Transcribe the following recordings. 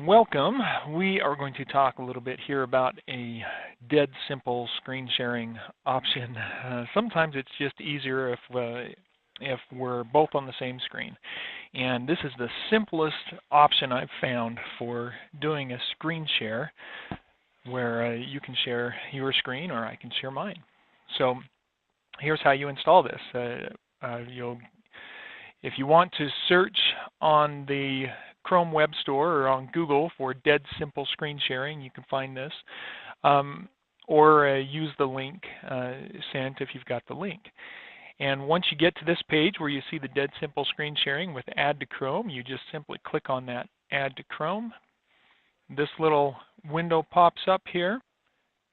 Welcome. We are going to talk a little bit here about a dead simple screen sharing option. Sometimes it's just easier if we're both on the same screen. And this is the simplest option I've found for doing a screen share where you can share your screen or I can share mine. So here's how you install this. If you want to search on the Chrome Web Store or on Google for Dead Simple Screen Sharing, you can find this. Or use the link sent if you've got the link. And once you get to this page where you see the Dead Simple Screen Sharing with Add to Chrome, you just simply click on that Add to Chrome. This little window pops up here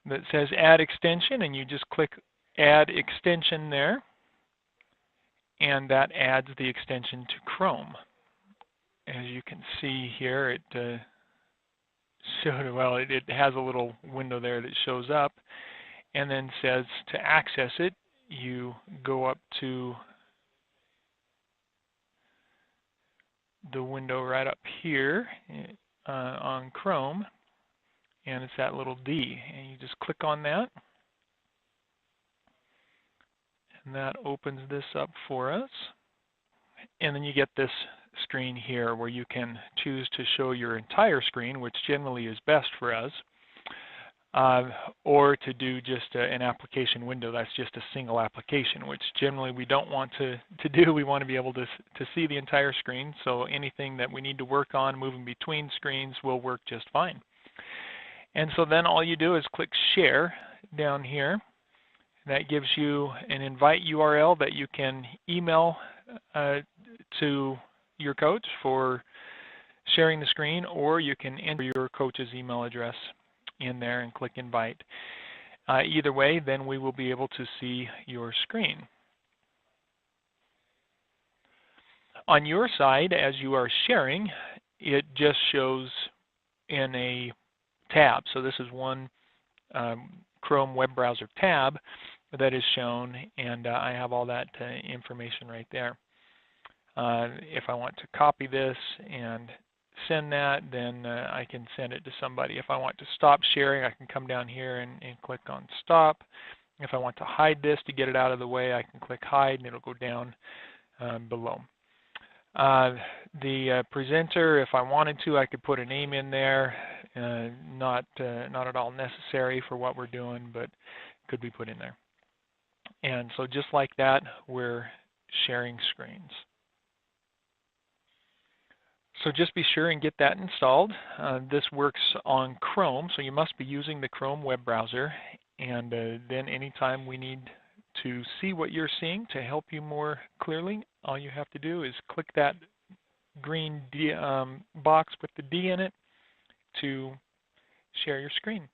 that says Add Extension, and you just click Add Extension there, and that adds the extension to Chrome. As you can see here, it has a little window there that shows up and then says to access it, you go up to the window right up here on Chrome, and it's that little D, and you just click on that, and that opens this up for us. And then you get this screen here where you can choose to show your entire screen, which generally is best for us, or to do just an application window. That's just a single application, which generally we don't want to do. We want to be able to see the entire screen, so anything that we need to work on moving between screens will work just fine. And so then all you do is click Share down here. That gives you an invite URL that you can email to your coach for sharing the screen, or you can enter your coach's email address in there and click Invite. Either way, then we will be able to see your screen. On your side, as you are sharing, it just shows in a tab. So this is one Chrome web browser tab that is shown, and I have all that information right there. If I want to copy this and send that, then I can send it to somebody. If I want to stop sharing, I can come down here and click on Stop. If I want to hide this to get it out of the way, I can click Hide, and it'll go down below. The presenter, if I wanted to, I could put a name in there. Not at all necessary for what we're doing, but could be put in there. And so just like that, we're sharing screens. So just be sure and get that installed. This works on Chrome, so you must be using the Chrome web browser. And then anytime we need to see what you're seeing to help you more clearly, all you have to do is click that green box with the D in it to share your screen.